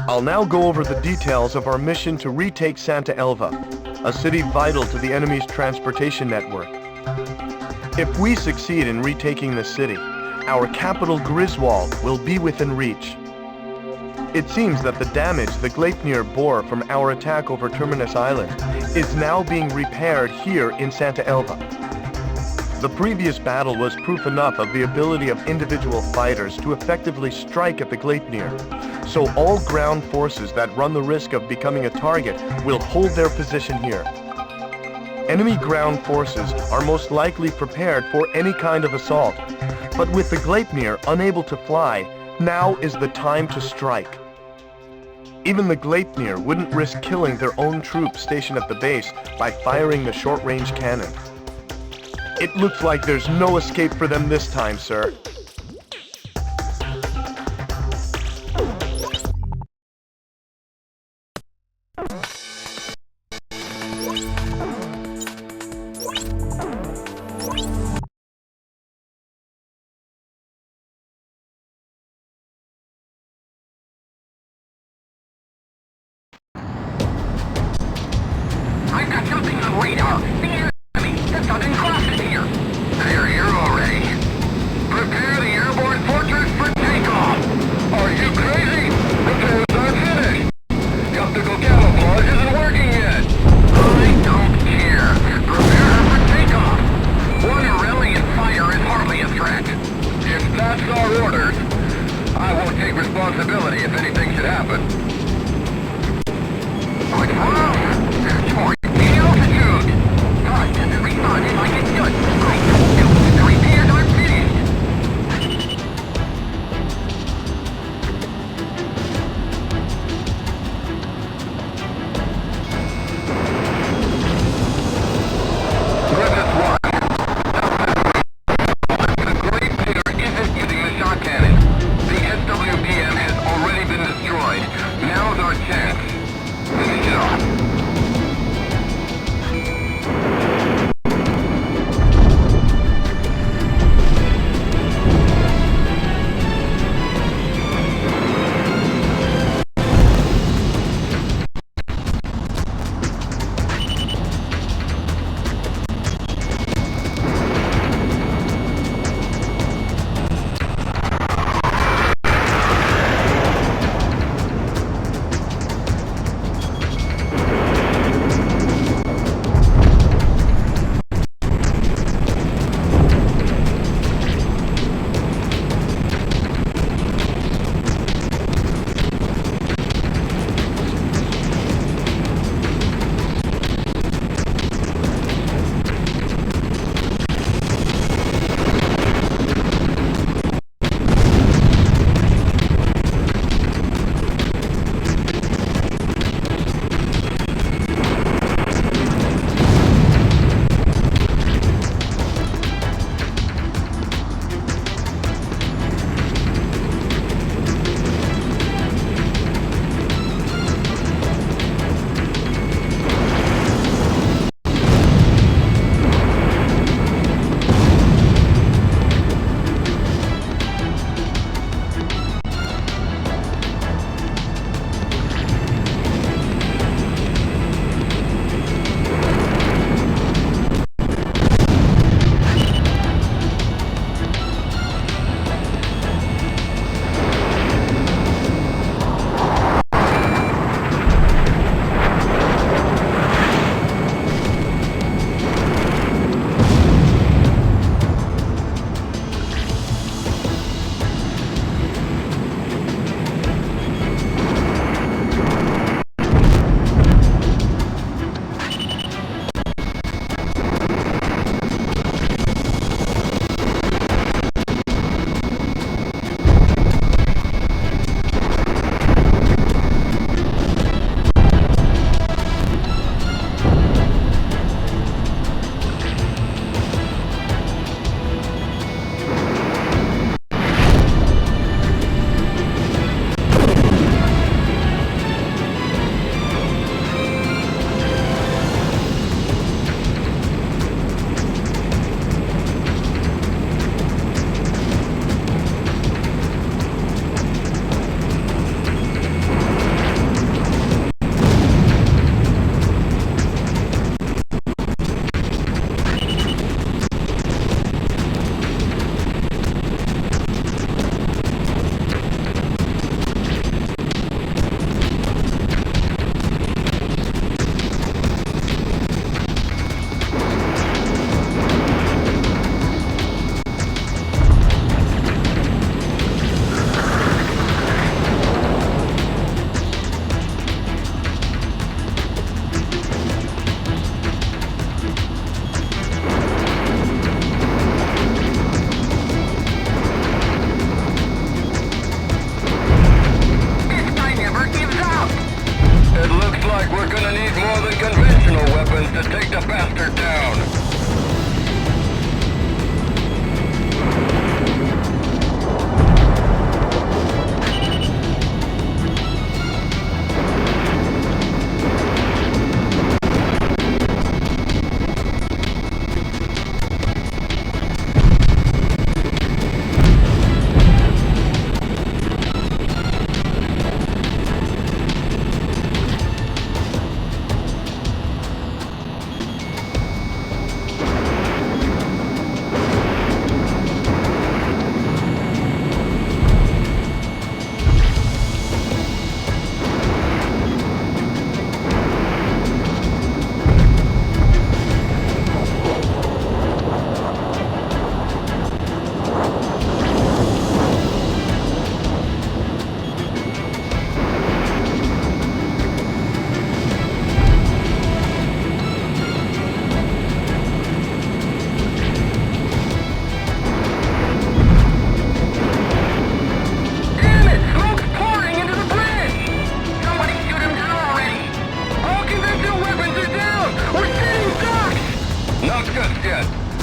I'll now go over the details of our mission to retake Santa Elva, a city vital to the enemy's transportation network. If we succeed in retaking the city, our capital Griswold will be within reach. It seems that the damage the Gleipnir bore from our attack over Terminus Island is now being repaired here in Santa Elva. The previous battle was proof enough of the ability of individual fighters to effectively strike at the Gleipnir, so all ground forces that run the risk of becoming a target will hold their position here. Enemy ground forces are most likely prepared for any kind of assault, but with the Gleipnir unable to fly, now is the time to strike. Even the Gleipnir wouldn't risk killing their own troops stationed at the base by firing the short-range cannon. It looks like there's no escape for them this time, sir. I've got something on radar. The enemy! The sudden crosses here! They're here already. Prepare the airborne fortress for takeoff! Are you crazy? The codes aren't finished! The optical camouflage isn't working yet! I don't care. Prepare her for takeoff! One Aurelian fire is hardly a threat. If that's our orders, I won't take responsibility if anything should happen. What's wrong? Altitude!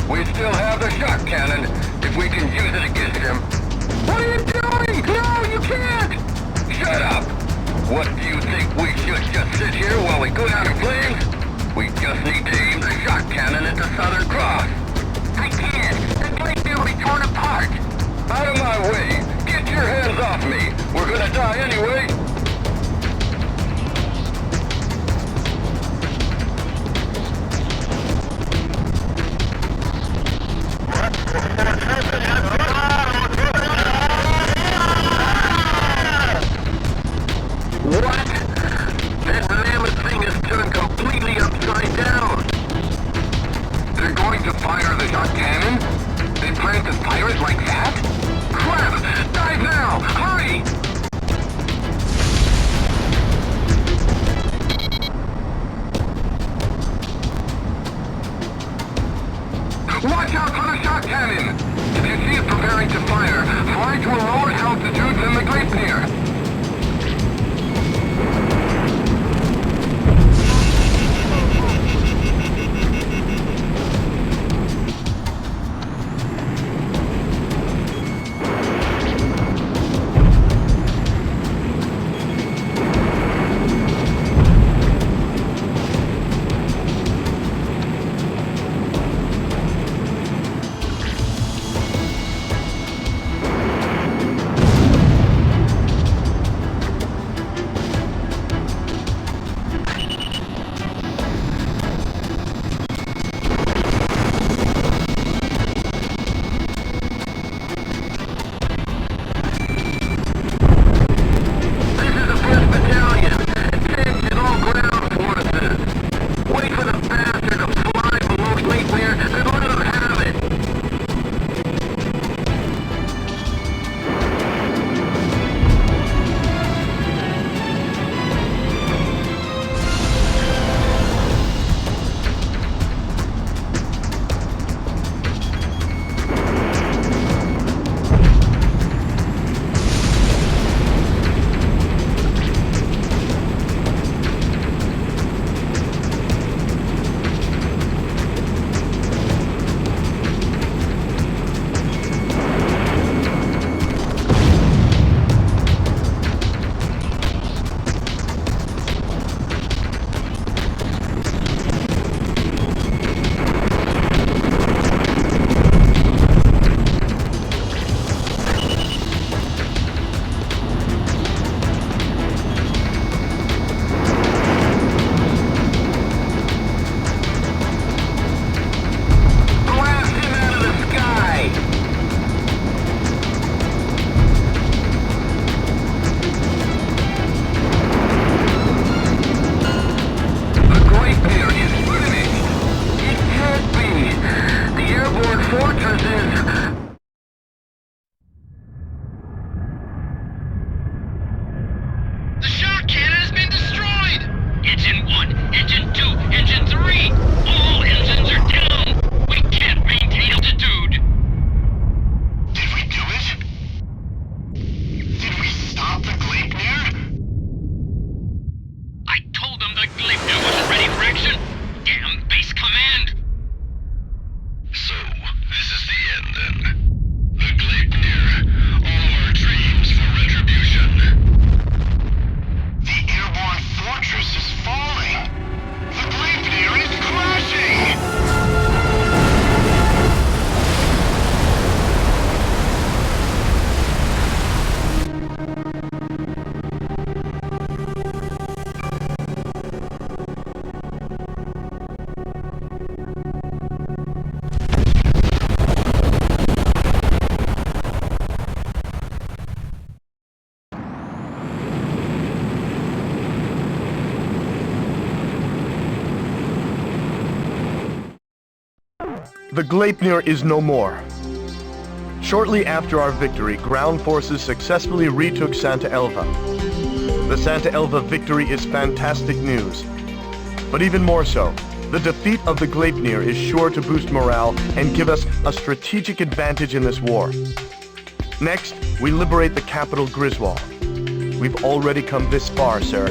We still have the shock cannon, if we can use it against him. What are you doing? No, you can't! Shut up! What do you think we should just sit here while we go down in flames? We just need to aim the shock cannon at the Southern Cross. I can't! The gleipnir will be torn apart! Out of my way! Get your hands off me! We're gonna die anyway! What? That mammoth thing has turned completely upside down! They're going to fire the shot cannon? They plan to fire it like that? Crap! Dive now! Hurry! Watch out for the shot cannon! If you see it preparing to fire, fly to a lower altitude than the gleipnir. The Gleipnir is no more. Shortly after our victory, ground forces successfully retook Santa Elva. The Santa Elva victory is fantastic news. But even more so, the defeat of the Gleipnir is sure to boost morale and give us a strategic advantage in this war. Next, we liberate the capital Griswold. We've already come this far, sir.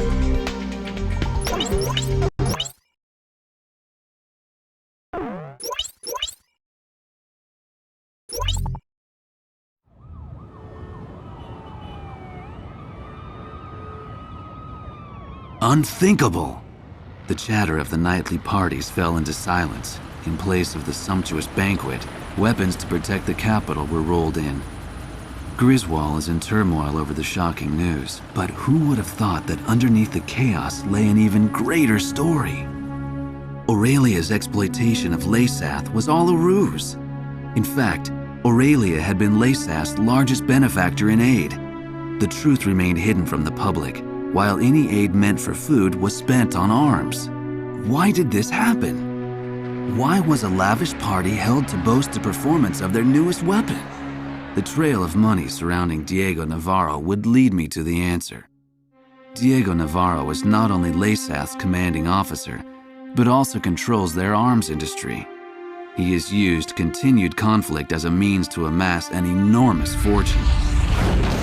Unthinkable! The chatter of the nightly parties fell into silence. In place of the sumptuous banquet, weapons to protect the capital were rolled in. Griswold is in turmoil over the shocking news, but who would have thought that underneath the chaos lay an even greater story? Aurelia's exploitation of Leysath was all a ruse. In fact, Aurelia had been Leysath's largest benefactor in aid. The truth remained hidden from the public, while any aid meant for food was spent on arms. Why did this happen? Why was a lavish party held to boast the performance of their newest weapon? The trail of money surrounding Diego Navarro would lead me to the answer. Diego Navarro is not only Leysath's commanding officer, but also controls their arms industry. He has used continued conflict as a means to amass an enormous fortune.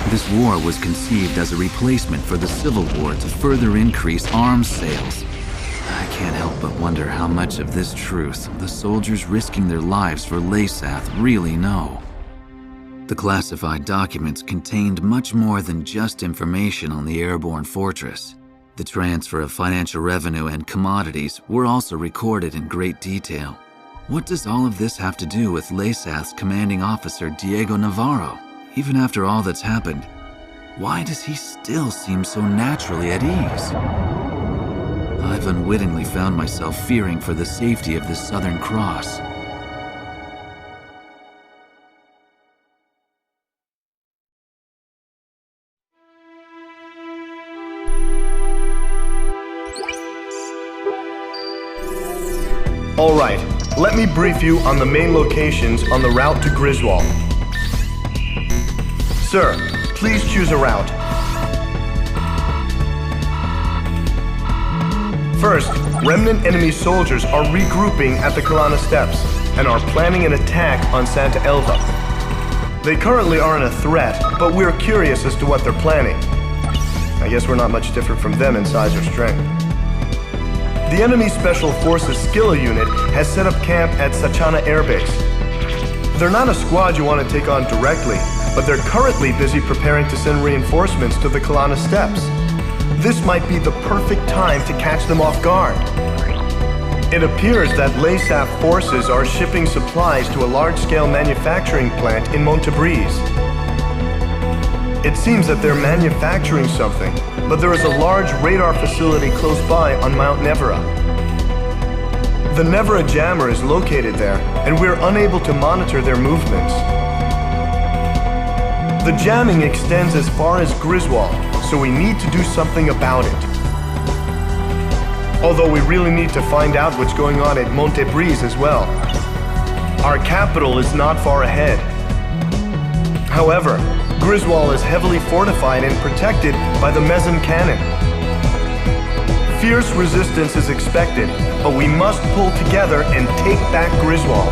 This war was conceived as a replacement for the Civil War to further increase arms sales. I can't help but wonder how much of this truth the soldiers risking their lives for Leysath really know. The classified documents contained much more than just information on the airborne fortress. The transfer of financial revenue and commodities were also recorded in great detail. What does all of this have to do with Leysath's commanding officer Diego Navarro? Even after all that's happened, why does he still seem so naturally at ease? I've unwittingly found myself fearing for the safety of the Southern Cross. All right, let me brief you on the main locations on the route to Griswold. Sir, please choose a route. First, remnant enemy soldiers are regrouping at the Kalana Steps and are planning an attack on Santa Elva. They currently aren't a threat, but we're curious as to what they're planning. I guess we're not much different from them in size or strength. The enemy Special Forces Skilla unit has set up camp at Sachana Air Base. They're not a squad you want to take on directly, but they're currently busy preparing to send reinforcements to the Kalana Steps. This might be the perfect time to catch them off guard. It appears that Leysath forces are shipping supplies to a large-scale manufacturing plant in Montebriz. It seems that they're manufacturing something, but there is a large radar facility close by on Mount Nevera. The Nevera jammer is located there, and we're unable to monitor their movements. The jamming extends as far as Griswold, so we need to do something about it. Although we really need to find out what's going on at Montebriz as well. Our capital is not far ahead. However, Griswold is heavily fortified and protected by the Mezim cannon. Fierce resistance is expected, but we must pull together and take back Griswold.